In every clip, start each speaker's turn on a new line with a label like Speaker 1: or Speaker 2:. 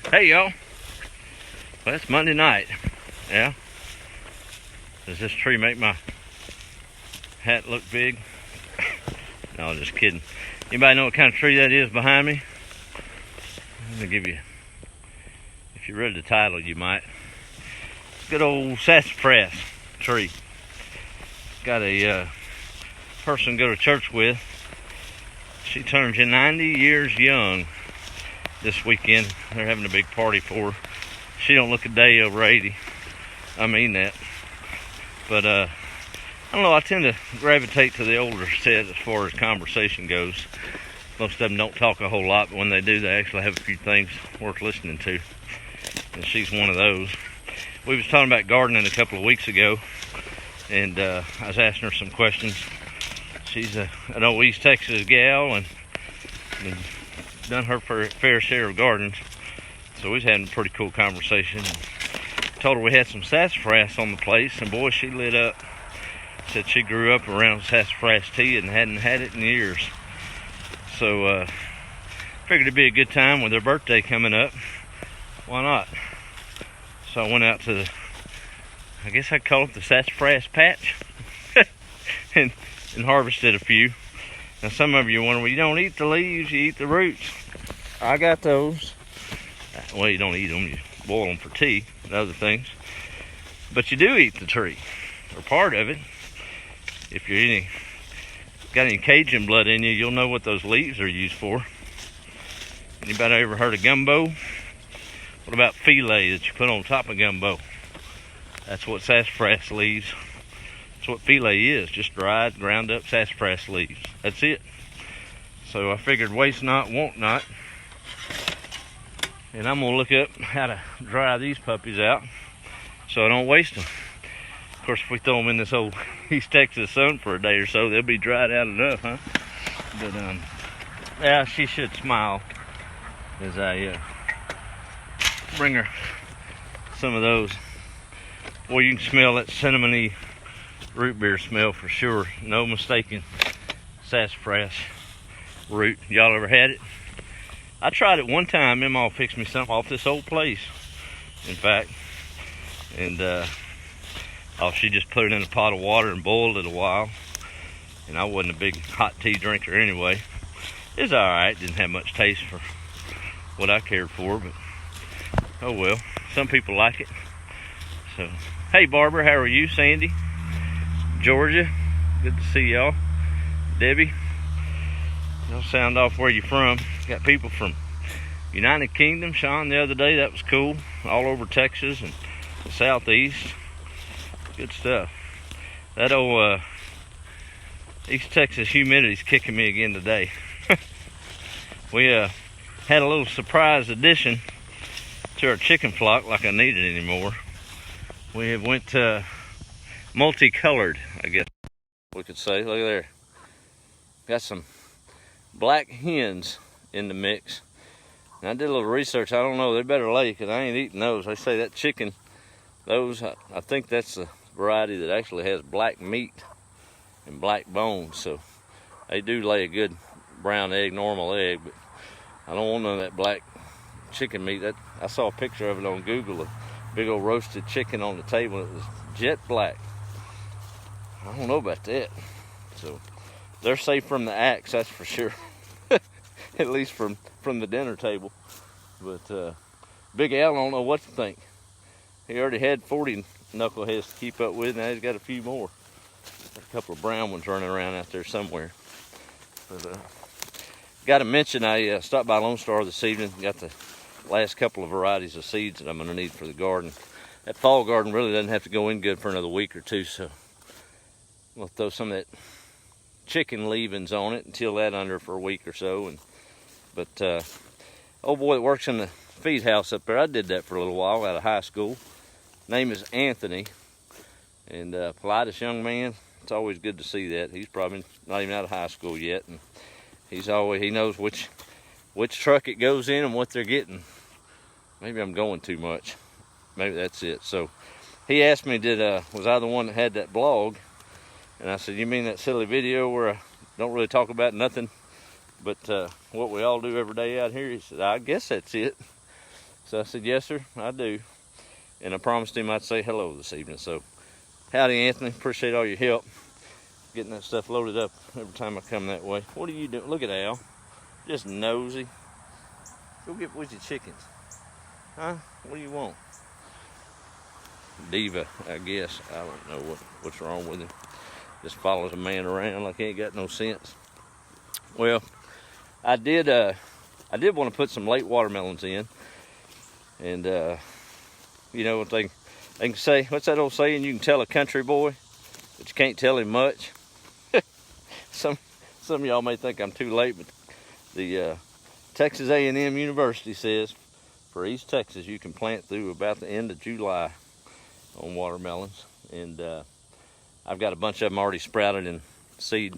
Speaker 1: Hey y'all, well, it's Monday night. Yeah, does this tree make my hat look big? No, just kidding. Anybody know what kind of tree that is behind me? Let me give you, if you read the title you might. Good old sassafras tree. Got a person to go to church with. She turns 90 years young this weekend. They're having a big party for her. She don't look a day over 80. I mean that. But I don't know, I tend to gravitate to the older set as far as conversation goes. Most of them don't talk a whole lot, but when they do, they actually have a few things worth listening to. And she's one of those. We was talking about gardening a couple of weeks ago, and I was asking her some questions. She's an old East Texas gal, and done her fair share of gardens, so we was having a pretty cool conversation. Told her we had some sassafras on the place, and boy, she lit up. Said she grew up around sassafras tea and hadn't had it in years. So figured it'd be a good time with her birthday coming up. Why not? So I went out to the, I guess I'd call it the sassafras patch, and harvested a few. Now some of you wonder, well, you don't eat the leaves, you eat the roots. I got those. Well, you don't eat them, you boil them for tea and other things. But you do eat the tree, or part of it. If you're got any Cajun blood in you, you'll know what those leaves are used for. Anybody ever heard of gumbo? What about filet that you put on top of gumbo? That's what sassafras leaves. That's what filet is, just dried, ground up sassafras leaves. That's it. So I figured waste not, want not. And I'm gonna look up how to dry these puppies out so I don't waste them. Of course, if we throw them in this old East Texas sun for a day or so, they'll be dried out enough, huh? But yeah, she should smile as I bring her some of those. Boy, you can smell that cinnamony root beer smell for sure. No mistaking sassafras root. Y'all ever had it? I tried it one time. Mama fixed me something off this old place, in fact. And she just put it in a pot of water and boiled it a while. And I wasn't a big hot tea drinker anyway. It's alright. Didn't have much taste for what I cared for, but oh well. Some people like it. So, hey Barbara, how are you? Sandy, Georgia, good to see y'all. Debbie, y'all sound off where you from. Got people from United Kingdom. Sean the other day, that was cool. All over Texas and the southeast. Good stuff. That old East Texas humidity's kicking me again today. We had a little surprise addition to our chicken flock, like I need it anymore. We have went multicolored, I guess we could say. Look at there. Got some black hens in the mix. And I did a little research. I don't know, they better lay, because I ain't eating those. They say that chicken, those, I think that's the variety that actually has black meat and black bones. So they do lay a good brown egg, normal egg, but I don't want none of that black chicken meat. That I saw a picture of it on Google, a big old roasted chicken on the table. It was jet black. I don't know about that. So they're safe from the axe, that's for sure. At least from the dinner table. But Big Al don't know what to think. He already had 40 knuckleheads to keep up with, now he's got a few more. There's a couple of brown ones running around out there somewhere. But got to mention, I stopped by Lone Star this evening. Got the last couple of varieties of seeds that I'm going to need for the garden. That fall garden really doesn't have to go in good for another week or two, so we'll throw some of that chicken leavings on it and till that under for a week or so. But old boy that works in the feed house up there, I did that for a little while out of high school. Name is Anthony, and politest young man. It's always good to see that. He's probably not even out of high school yet, and he knows which truck it goes in and what they're getting. Maybe I'm going too much. Maybe that's it. So he asked me, was I the one that had that blog? And I said, you mean that silly video where I don't really talk about nothing but what we all do every day out here? He said, I guess that's it. So I said, yes, sir, I do. And I promised him I'd say hello this evening. So, howdy, Anthony. Appreciate all your help getting that stuff loaded up every time I come that way. What are you doing? Look at Al. Just nosy. Go get with your chickens. Huh? What do you want? Diva, I guess. I don't know what's wrong with him. Just follows a man around like he ain't got no sense. Well, I did want to put some late watermelons in. And, you know what they can say? What's that old saying? You can tell a country boy, but you can't tell him much. Some of y'all may think I'm too late, but the Texas A&M University says for East Texas you can plant through about the end of July on watermelons. And I've got a bunch of them already sprouted in seed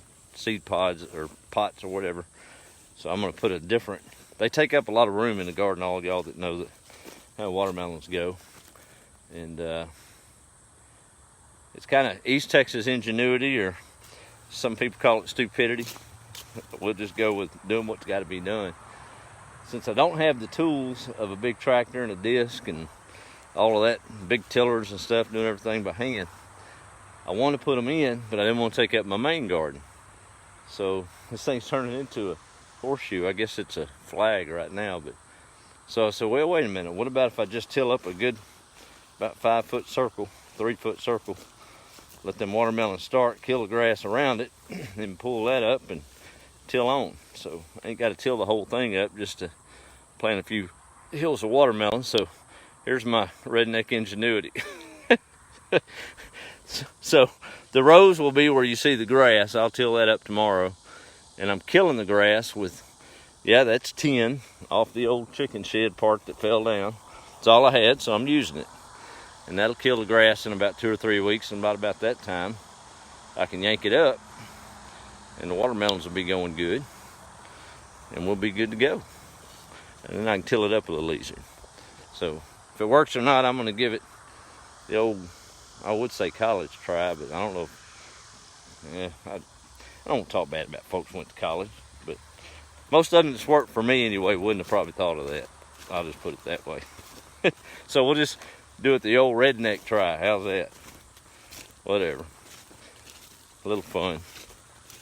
Speaker 1: pods or pots or whatever. So I'm going to put a different, they take up a lot of room in the garden, all y'all that know that how watermelons go. And it's kind of East Texas ingenuity, or some people call it stupidity. We'll just go with doing what's got to be done. Since I don't have the tools of a big tractor and a disc and all of that, big tillers and stuff, doing everything by hand, I want to put them in, but I didn't want to take up my main garden. So this thing's turning into a horseshoe. I guess it's a flag right now, but so I said, well, wait a minute. What about if I just till up a good about 5-foot circle, 3-foot circle, let them watermelons start, kill the grass around it, then pull that up and till on. So I ain't got to till the whole thing up just to plant a few hills of watermelons. So here's my redneck ingenuity. So the rows will be where you see the grass. I'll till that up tomorrow. And I'm killing the grass with, yeah, that's 10 off the old chicken shed part that fell down. It's all I had, so I'm using it. And that'll kill the grass in about 2 or 3 weeks. And about that time, I can yank it up and the watermelons will be going good. And we'll be good to go. And then I can till it up a little easier. So if it works or not, I'm going to give it the old, I would say college try, but I don't know if, yeah, I don't talk bad about folks who went to college, but most of them that's worked for me anyway wouldn't have probably thought of that. I'll just put it that way. So we'll just do it the old redneck try. How's that? Whatever. A little fun.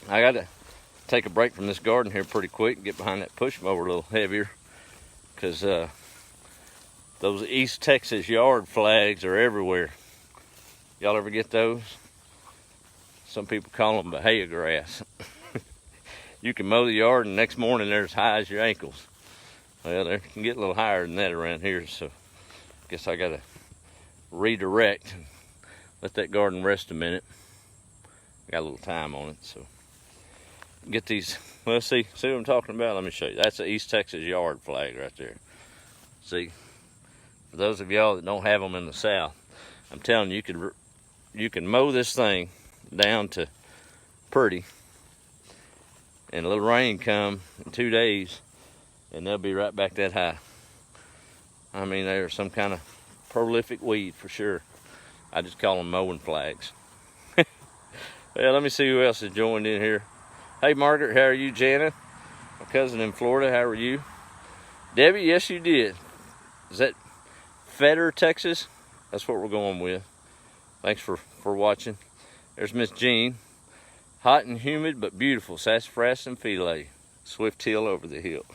Speaker 1: I got to take a break from this garden here pretty quick and get behind that push mower a little heavier, because those East Texas yard flags are everywhere. Y'all ever get those? Some people call them bahia grass. You can mow the yard and next morning they're as high as your ankles. Well, they can get a little higher than that around here, so I guess I got to redirect and let that garden rest a minute. I got a little time on it, so get these. Well, see what I'm talking about? Let me show you. That's the East Texas yard flag right there. See, for those of y'all that don't have them in the South, I'm telling you, you can mow this thing down to pretty, and a little rain come in 2 days, and they'll be right back that high. I mean, they're some kind of prolific weed for sure. I just call them mowing flags. Well, let me see who else has joined in here. Hey, Margaret, how are you? Jana, my cousin in Florida, how are you? Debbie, yes, you did. Is that Fetter, Texas? That's what we're going with. Thanks for watching. There's Miss Jean. Hot and humid, but beautiful. Sassafras and filet. Swift hill over the hill.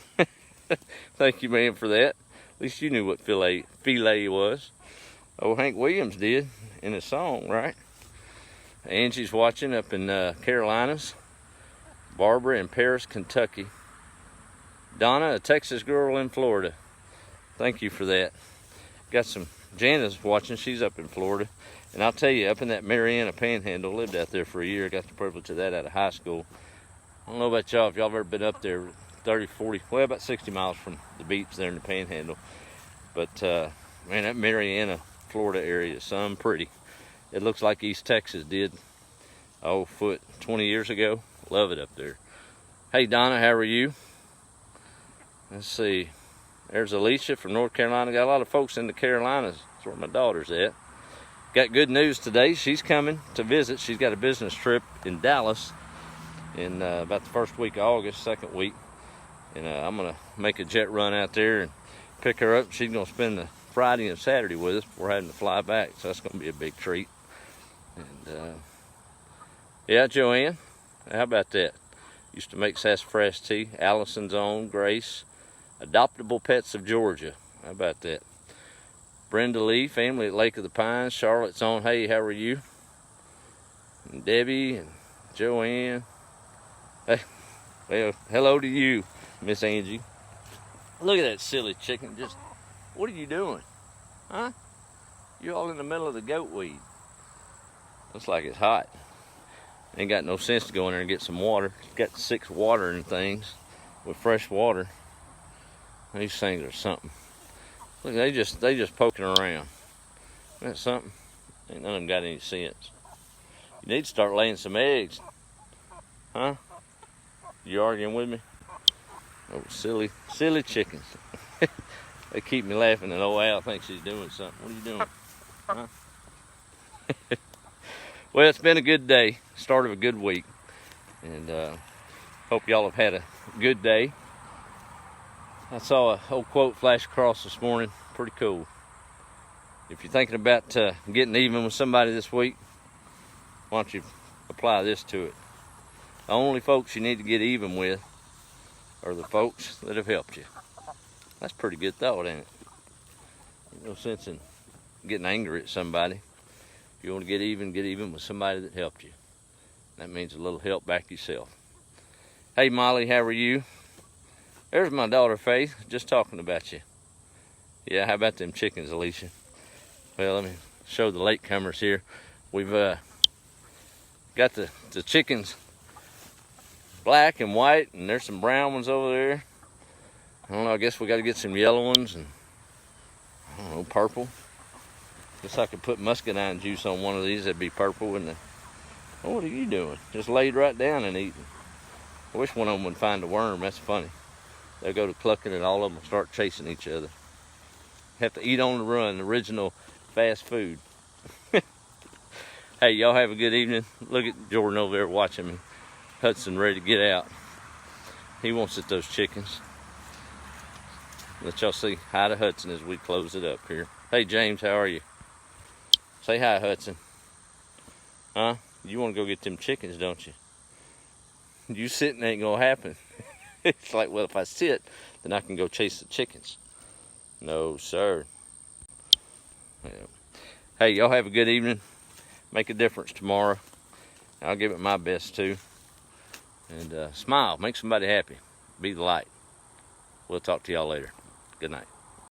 Speaker 1: Thank you, man, for that. At least you knew what filet was. Oh, Hank Williams did in his song, right? Angie's watching up in Carolinas. Barbara in Paris, Kentucky. Donna, a Texas girl in Florida. Thank you for that. Got some, Jana's watching, she's up in Florida. And I'll tell you, up in that Mariana Panhandle, lived out there for a year. Got the privilege of that out of high school. I don't know about y'all, if y'all have ever been up there 30, 40, well, about 60 miles from the beach there in the Panhandle. But, man, that Mariana, Florida area is some pretty. It looks like East Texas did, 20 years ago. Love it up there. Hey, Donna, how are you? Let's see. There's Alicia from North Carolina. Got a lot of folks in the Carolinas. That's where my daughter's at. Got good news today. She's coming to visit. She's got a business trip in Dallas in about the first week of August, second week. And I'm going to make a jet run out there and pick her up. She's gonna spend the Friday and Saturday with us before having to fly back, so that's gonna be a big treat. And yeah, Joanne, how about that? Used to make sassafras tea. Allison's own, Grace, Adoptable Pets of Georgia. How about that? Brenda Lee, family at Lake of the Pines. Charlotte's own, hey, how are you? And Debbie and Joanne. Hey, well, hello to you, Miss Angie. Look at that silly chicken. Just, what are you doing? Huh? You're all in the middle of the goat weed. Looks like it's hot. Ain't got no sense to go in there and get some water. It's got 6 watering things with fresh water. These things are something. Look, they just poking around. Isn't that something? Ain't none of them got any sense. You need to start laying some eggs. Huh? You arguing with me? Oh, silly chickens. They keep me laughing, and old Al thinks she's doing something. What are you doing? Huh? Well, it's been a good day, start of a good week, and hope y'all have had a good day. I saw an old quote flash across this morning, pretty cool. If you're thinking about getting even with somebody this week, why don't you apply this to it? The only folks you need to get even with are the folks that have helped you. That's pretty good thought, ain't it? Ain't no sense in getting angry at somebody. If you want to get even with somebody that helped you. That means a little help back yourself. Hey Molly, how are you? There's my daughter Faith, just talking about you. Yeah, how about them chickens, Alicia? Well, let me show the latecomers here. We've got the chickens black and white, and there's some brown ones over there. I don't know, I guess we got to get some yellow ones and, I don't know, purple. Guess I could put muscadine juice on one of these, that'd be purple, wouldn't it? Oh, what are you doing? Just laid right down and eating. I wish one of them would find a worm, that's funny. They'll go to clucking and all of them will start chasing each other. Have to eat on the run, original fast food. Hey, y'all have a good evening. Look at Jordan over there watching me. Hudson ready to get out. He wants at those chickens. Let y'all see hi to Hudson as we close it up here. Hey James, how are you? Say hi, Hudson. Huh? You want to go get them chickens, don't you? You sitting ain't gonna happen. It's like, well, if I sit, then I can go chase the chickens. No, sir. Yeah. Hey, y'all have a good evening. Make a difference tomorrow. I'll give it my best too. And smile, make somebody happy. Be the light. We'll talk to y'all later. Good night.